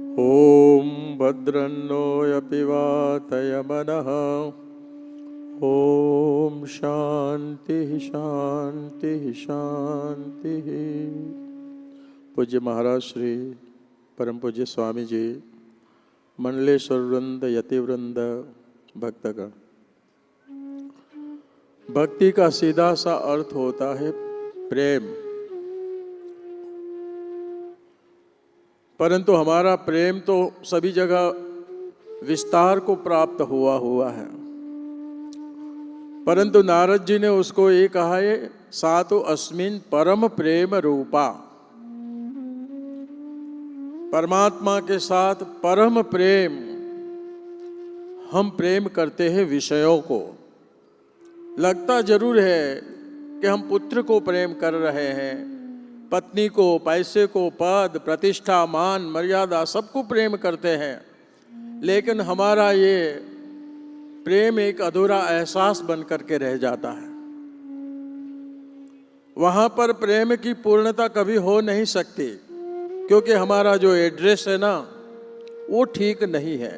ॐ भद्रन्नोऽपि वातयमनः। ॐ शान्तिः शान्तिः शान्तिः। पूज्य महाराज श्री परम पूज्य स्वामी जी, मंडलेश्वर वृंद, यति वृंद, भक्तगण, भक्ति का सीधा सा अर्थ होता है प्रेम। परंतु हमारा प्रेम तो सभी जगह विस्तार को प्राप्त हुआ है, परंतु नारद जी ने उसको ये कहा है सातो अस्मिन् परम प्रेम रूपा। परमात्मा के साथ परम प्रेम, हम प्रेम करते हैं विषयों को। लगता जरूर है कि हम पुत्र को प्रेम कर रहे हैं, पत्नी को, पैसे को, पद, प्रतिष्ठा, मान, मर्यादा सबको प्रेम करते हैं, लेकिन हमारा ये प्रेम एक अधूरा एहसास बन करके रह जाता है। वहां पर प्रेम की पूर्णता कभी हो नहीं सकती, क्योंकि हमारा जो एड्रेस है ना, वो ठीक नहीं है।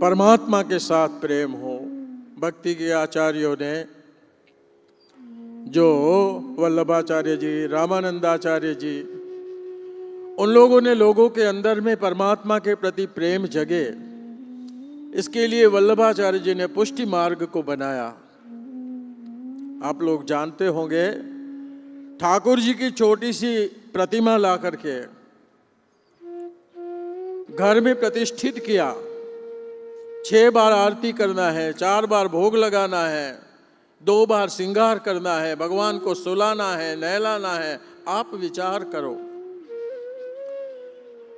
परमात्मा के साथ प्रेम हो। भक्ति के आचार्यों ने, जो वल्लभाचार्य जी, रामानंदाचार्य जी, उन लोगों ने लोगों के अंदर में परमात्मा के प्रति प्रेम जगे। इसके लिए वल्लभाचार्य जी ने पुष्टि मार्ग को बनाया। आप लोग जानते होंगे, ठाकुर जी की छोटी सी प्रतिमा ला करके घर में प्रतिष्ठित किया। 6 बार आरती करना है, 4 बार भोग लगाना है, 2 बार श्रृंगार करना है, भगवान को सुलाना है, नहलाना है। आप विचार करो,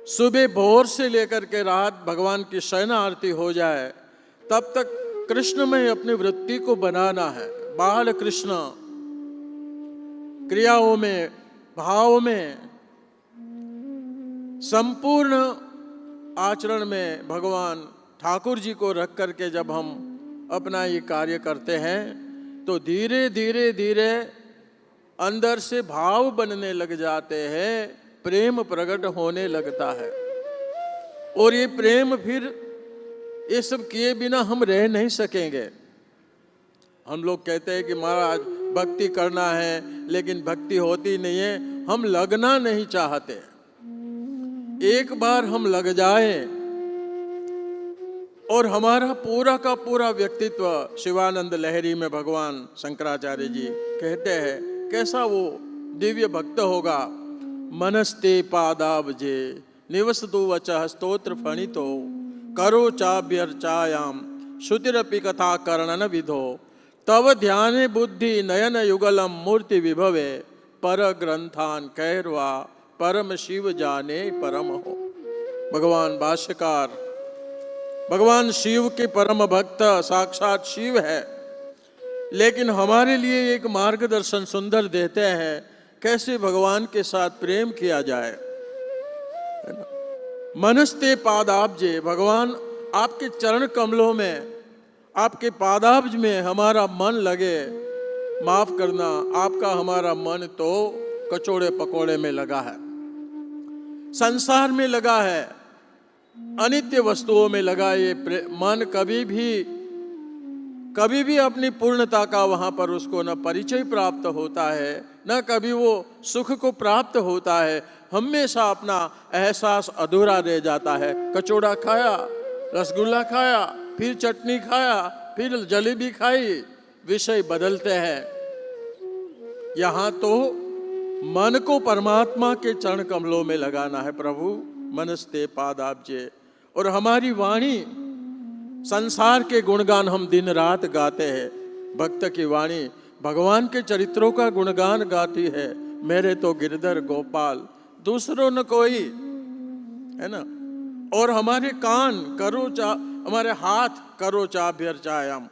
सुबह भोर से लेकर के रात भगवान की शयन आरती हो जाए, तब तक कृष्ण में अपनी वृत्ति को बनाना है। बाल कृष्ण क्रियाओं में, भाव में, संपूर्ण आचरण में भगवान ठाकुर जी को रख करके जब हम अपना ये कार्य करते हैं, तो धीरे धीरे धीरे अंदर से भाव बनने लग जाते हैं, प्रेम प्रकट होने लगता है। और ये प्रेम फिर ये सब किए बिना हम रह नहीं सकेंगे। हम लोग कहते हैं कि महाराज भक्ति करना है, लेकिन भक्ति होती नहीं है। हम लगना नहीं चाहते। एक बार हम लग जाएं और हमारा पूरा का पूरा व्यक्तित्व, शिवानंद लहरी में भगवान शंकराचार्य जी कहते हैं, कैसा वो दिव्य भक्त होगा। मनस्ते पादाब्जे निवसतु वचः स्तोत्र फणितो करो चाभ्यर्चायाम श्रुतिरपि कथा कर्णन विधो तव ध्याने बुद्धि नयन युगलम मूर्ति विभवे पर ग्रंथान कहरवा परम शिव जाने परम हो। भगवान भाष्यकार, भगवान शिव के परम भक्त साक्षात शिव है, लेकिन हमारे लिए एक मार्गदर्शन सुंदर देते हैं, कैसे भगवान के साथ प्रेम किया जाए। मनस्ते पादाब्जे, भगवान आपके चरण कमलों में, आपके पादाब्ज में हमारा मन लगे। माफ करना, आपका हमारा मन तो कचौड़े पकोड़े में लगा है, संसार में लगा है, अनित्य वस्तुओं में लगा। ये मन कभी भी अपनी पूर्णता का वहां पर उसको न परिचय प्राप्त होता है, न कभी वो सुख को प्राप्त होता है। हमेशा अपना एहसास अधूरा रह जाता है। कचौड़ा खाया, रसगुल्ला खाया, फिर चटनी खाया, फिर जलेबी खाई, विषय बदलते हैं। यहाँ तो मन को परमात्मा के चरण कमलों में लगाना है। प्रभु मनस्ते पादाब्जे। और हमारी वाणी, संसार के गुणगान हम दिन रात गाते हैं। भक्त की वाणी भगवान के चरित्रों का गुणगान गाती है। मेरे तो गिरधर गोपाल दूसरों न कोई, है ना। और हमारे कान हमारे हाथ करो चाभ्यर्चायाम,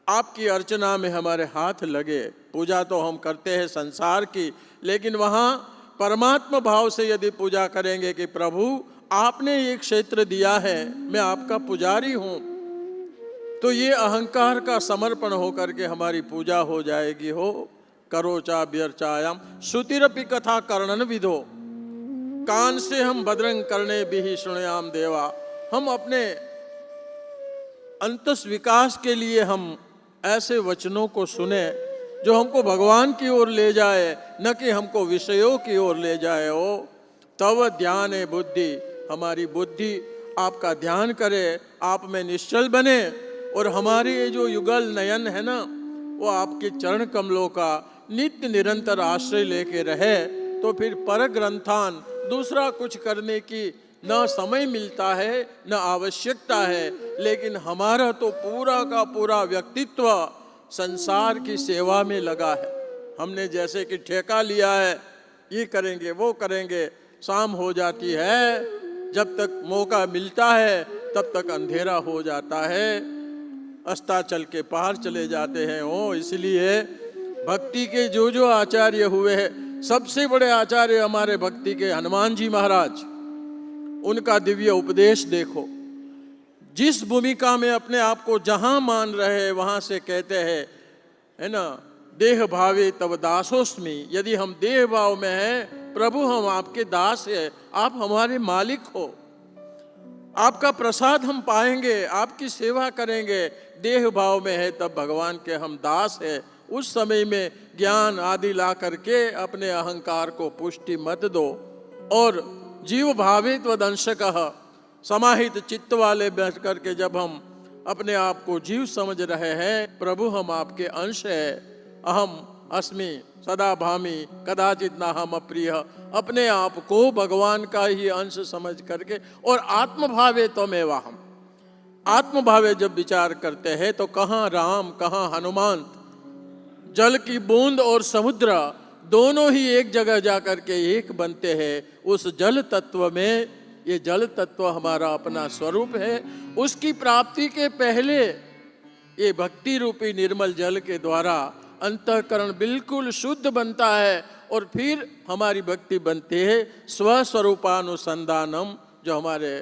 आपकी अर्चना में हमारे हाथ लगे। पूजा तो हम करते हैं संसार की, लेकिन वहां परमात्मा भाव से यदि पूजा करेंगे कि प्रभु आपने ये क्षेत्र दिया है, मैं आपका पुजारी हूं, तो ये अहंकार का समर्पण होकर के हमारी पूजा हो जाएगी। हो करो चाभ्यर्चायाम श्रुतिरपि कथा कर्णन विधो। कान से हम बदरंग करने भी सुनयाम देवा। हम अपने अंतस विकास के लिए हम ऐसे वचनों को सुने जो हमको भगवान की ओर ले जाए, न कि हमको विषयों की ओर ले जाए। हो तव ध्यान है बुद्धि, हमारी बुद्धि आपका ध्यान करे, आप में निश्चल बने, और हमारे ये जो युगल नयन है ना, वो आपके चरण कमलों का नित्य निरंतर आश्रय लेके रहे। तो फिर पर ग्रंथान दूसरा कुछ करने की न समय मिलता है न आवश्यकता है, लेकिन हमारा तो पूरा का पूरा व्यक्तित्व संसार की सेवा में लगा है। हमने जैसे कि ठेका लिया है, ये करेंगे वो करेंगे, शाम हो जाती है, जब तक मौका मिलता है तब तक अंधेरा हो जाता है, अस्ताचल के पार चले जाते हैं। ओ इसलिए भक्ति के जो आचार्य हुए हैं, सबसे बड़े आचार्य हमारे भक्ति के हनुमान जी महाराज, उनका दिव्य उपदेश देखो। जिस भूमिका में अपने आप को जहां मान रहे वहां से कहते हैं, है ना, देह भावे तब दासोस्मि। यदि हम देह भाव में हैं, प्रभु हम आपके दास हैं, आप हमारे मालिक हो, आपका प्रसाद हम पाएंगे, आपकी सेवा करेंगे। देह भाव में है तब भगवान के हम दास हैं। उस समय में ज्ञान आदि ला करके अपने अहंकार को पुष्टि मत दो, और जीव भावे त्वदंशकः, समाहित चित्त वाले बैठ करके जब हम अपने आप को जीव समझ रहे हैं, प्रभु हम आपके अंश है, अहम अस्मि सदा भामी कदाचित ना हम अप्रिय, अपने आप को भगवान का ही अंश समझ करके, और आत्मभावे त्वमेव हम, आत्मभावे जब विचार करते हैं तो कहाँ राम कहाँ हनुमान, जल की बूंद और समुद्र दोनों ही एक जगह जाकर के एक बनते हैं। उस जल तत्व में, ये जल तत्व हमारा अपना स्वरूप है, उसकी प्राप्ति के पहले ये भक्ति रूपी निर्मल जल के द्वारा अंतःकरण बिल्कुल शुद्ध बनता है, और फिर हमारी भक्ति बनती है स्वस्वरूपानुसंधानम, जो हमारे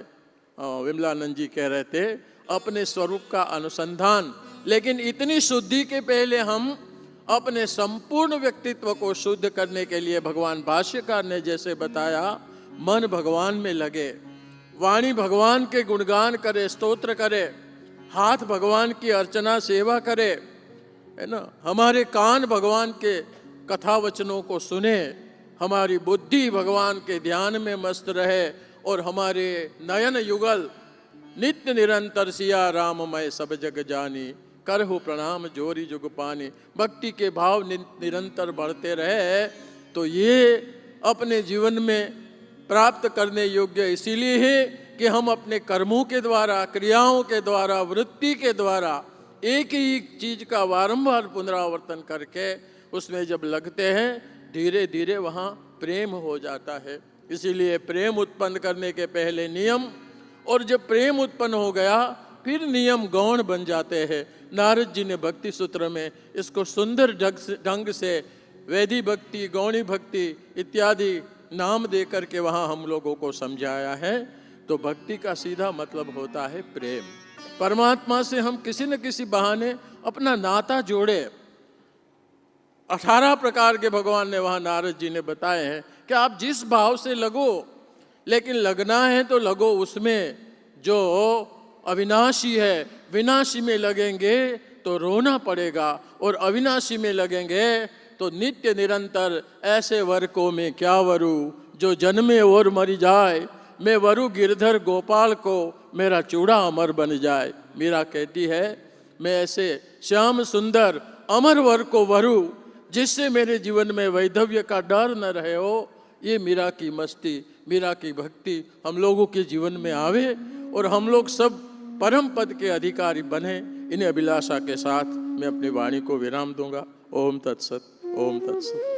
विमलानंद जी कह रहे थे, अपने स्वरूप का अनुसंधान। लेकिन इतनी शुद्धि के पहले हम अपने संपूर्ण व्यक्तित्व को शुद्ध करने के लिए, भगवान भाष्यकार ने जैसे बताया, मन भगवान में लगे, वाणी भगवान के गुणगान करे, स्तोत्र करे, हाथ भगवान की अर्चना सेवा करे, है ना, हमारे कान भगवान के कथा वचनों को सुने, हमारी बुद्धि भगवान के ध्यान में मस्त रहे, और हमारे नयन युगल नित्य निरंतर सिया राममय सब जग जानी, करहु प्रणाम जोरी जुग पानी। भक्ति के भाव निरंतर बढ़ते रहे तो ये अपने जीवन में प्राप्त करने योग्य इसीलिए है कि हम अपने कर्मों के द्वारा, क्रियाओं के द्वारा, वृत्ति के द्वारा एक ही चीज का बारंबार पुनरावर्तन करके उसमें जब लगते हैं, धीरे धीरे वहाँ प्रेम हो जाता है। इसीलिए प्रेम उत्पन्न करने के पहले नियम, और जब प्रेम उत्पन्न हो गया फिर नियम गौण बन जाते हैं। नारद जी ने भक्ति सूत्र में इसको सुंदर ढंग से वैधि भक्ति, गौणी भक्ति इत्यादि नाम दे करके वहाँ हम लोगों को समझाया है। तो भक्ति का सीधा मतलब होता है प्रेम। परमात्मा से हम किसी न किसी बहाने अपना नाता जोड़े। 18 प्रकार के भगवान ने वहाँ नारद जी ने बताए हैं कि आप जिस भाव से लगो, लेकिन लगना है तो लगो उसमें जो अविनाशी है। विनाशी में लगेंगे तो रोना पड़ेगा, और अविनाशी में लगेंगे तो नित्य निरंतर ऐसे वर को मैं क्या वरू, जो जन्मे और मर जाए, मैं वरू गिरधर गोपाल को, मेरा चूड़ा अमर बन जाए। मीरा कहती है मैं ऐसे श्याम सुंदर अमर वर को वरू, जिससे मेरे जीवन में वैधव्य का डर न रहे हो। ये मीरा की मस्ती, मीरा की भक्ति हम लोगों के जीवन में आवे, और हम लोग सब परम पद के अधिकारी बने। इन अभिलाषा के साथ मैं अपनी वाणी को विराम दूंगा। ओम तत्सत, ओम तत्सत।